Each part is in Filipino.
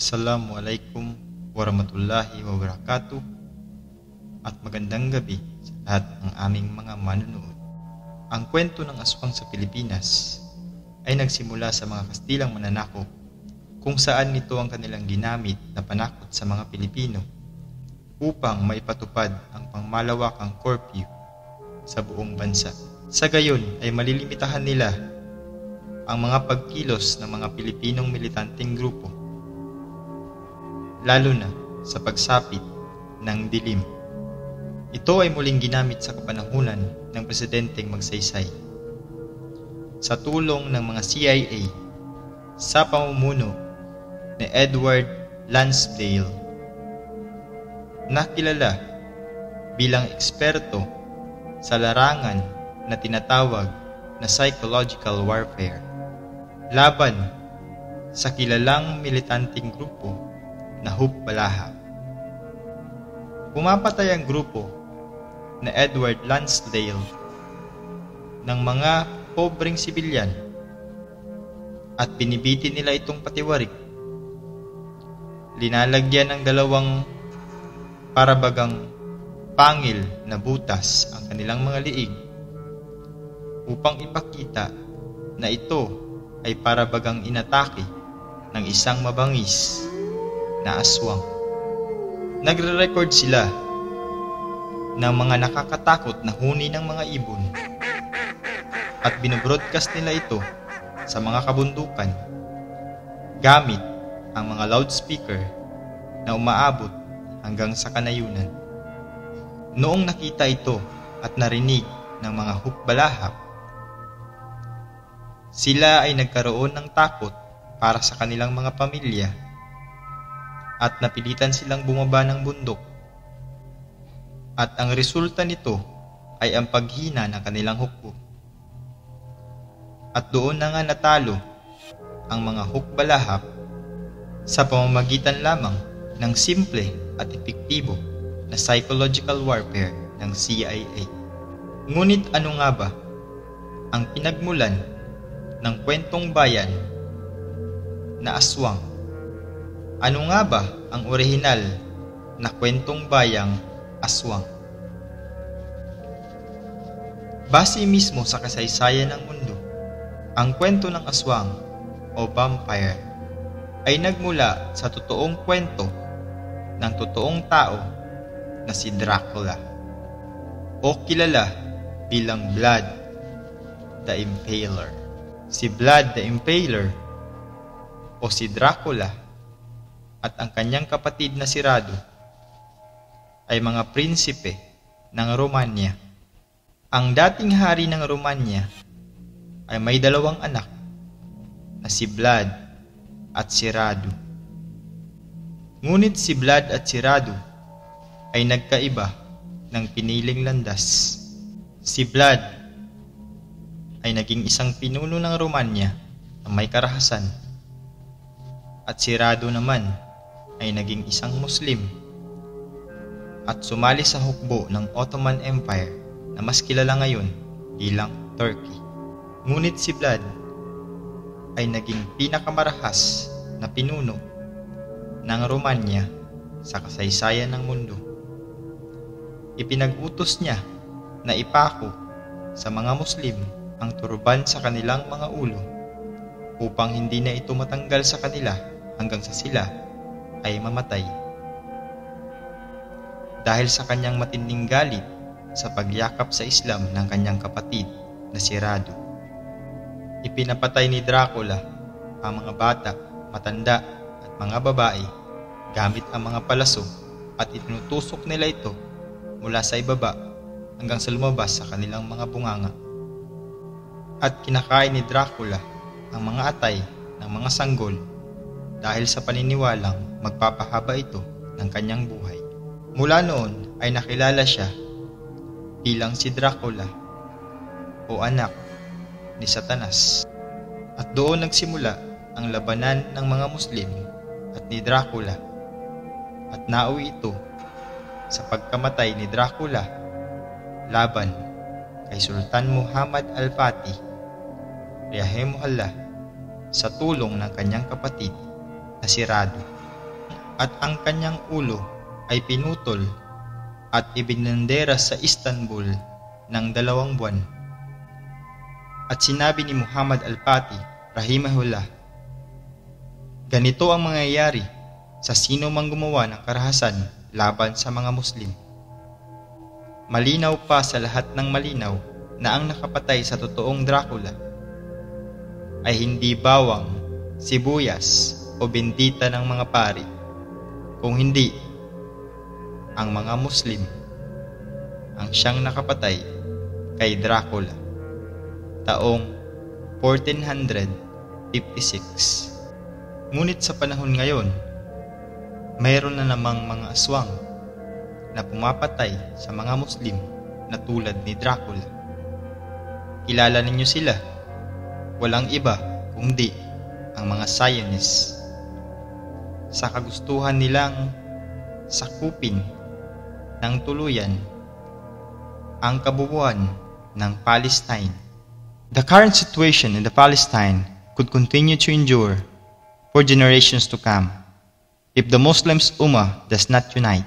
Assalamualaikum warahmatullahi wabarakatuh at magandang gabi sa lahat ng aming mga manunood. Ang kwento ng aswang sa Pilipinas ay nagsimula sa mga Kastilang mananakop kung saan nito ang kanilang ginamit na panakot sa mga Pilipino upang maipatupad ang pangmalawakang curfew sa buong bansa. Sa gayon ay malilimitahan nila ang mga pagkilos ng mga Pilipinong militanteng grupo, lalo na sa pagsapit ng dilim. Ito ay muling ginamit sa kapanahunan ng presidenteng magsaysay. Sa tulong ng mga CIA sa pamumuno ni Edward Lansdale, na kilala bilang eksperto sa larangan na tinatawag na psychological warfare laban sa kilalang militanteng grupo na Hukbalahap. Pumapatay ang grupo na Edward Lansdale ng mga pobreng sibilyan at binibitin nila itong patiwarik. Linalagyan ng dalawang parabagang pangil na butas ang kanilang mga liig upang ipakita na ito ay parabagang inatake ng isang mabangis na aswang. Nagre-record sila ng mga nakakatakot na huni ng mga ibon at binobroadcast nila ito sa mga kabundukan gamit ang mga loudspeaker na umaabot hanggang sa kanayunan. Noong nakita ito at narinig ng mga Hukbalahap, sila ay nagkaroon ng takot para sa kanilang mga pamilya at napilitan silang bumaba ng bundok. At ang resulta nito ay ang paghina ng kanilang hukbo. At doon na nga natalo ang mga Hukbalahap sa pamamagitan lamang ng simple at epektibo na psychological warfare ng CIA. Ngunit ano nga ba ang pinagmulan ng kwentong bayan na aswang? Ano nga ba ang orihinal na kwentong bayang aswang? Base mismo sa kasaysayan ng mundo, ang kwento ng aswang o vampire ay nagmula sa totoong kwento ng totoong tao na si Dracula, o kilala bilang Vlad the Impaler. Si Vlad the Impaler o si Dracula at ang kanyang kapatid na si Radu ay mga prinsipe ng Romanya. Ang dating hari ng Romanya ay may dalawang anak na si Vlad at si Radu. Ngunit si Vlad at si Radu ay nagkaiba ng piniling landas. Si Vlad ay naging isang pinuno ng Romanya na may karahasan, at si Radu naman ay naging isang Muslim at sumali sa hukbo ng Ottoman Empire na mas kilala ngayon bilang Turkey. Ngunit si Vlad ay naging pinakamarahas na pinuno ng Romanya sa kasaysayan ng mundo. Ipinag-utos niya na ipako sa mga Muslim ang turban sa kanilang mga ulo upang hindi na ito matanggal sa kanila hanggang sa sila ay mamatay. Dahil sa kanyang matinding galit sa pagyakap sa Islam ng kanyang kapatid na si Radu, ipinapatay ni Dracula ang mga bata, matanda at mga babae gamit ang mga palaso at itinutusok nila ito mula sa ibaba hanggang sa lumabas sa kanilang mga bunganga. At kinakain ni Dracula ang mga atay ng mga sanggol dahil sa paniniwalang magpapahaba ito ng kanyang buhay. Mula noon ay nakilala siya bilang si Dracula o anak ni Satanas. At doon nagsimula ang labanan ng mga Muslim at ni Dracula, at nauwi ito sa pagkamatay ni Dracula laban kay Sultan Muhammad al-Fatih Rahimahullah sa tulong ng kanyang kapatid na si Radu. at ang kanyang ulo ay pinutol at ibinandera sa Istanbul ng 2 buwan. At sinabi ni Muhammad al-Fatih, rahimahullah, ganito ang mangyayari sa sino mang gumawa ng karahasan laban sa mga Muslim. Malinaw pa sa lahat ng malinaw na ang nakapatay sa totoong Dracula ay hindi bawang, sibuyas o bendita ng mga pari, kung hindi ang mga Muslim ang siyang nakapatay kay Dracula taong 1456. Ngunit sa panahon ngayon, mayroon na namang mga aswang na pumapatay sa mga Muslim na tulad ni Dracula. Kilala ninyo sila, walang iba kundi ang mga Zionists. Sa kagustuhan nilang sakupin ng tuluyan ang kabuuan ng Palestine. The current situation in the Palestine could continue to endure for generations to come if the Muslims Ummah does not unite.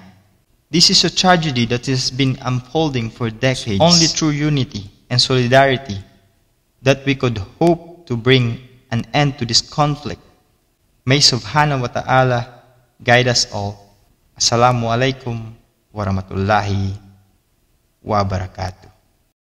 This is a tragedy that has been unfolding for decades. Only through unity and solidarity that we could hope to bring an end to this conflict. May Subhanahu wa Ta'ala guide us all. Assalamu alaikum warahmatullahi wabarakatuh.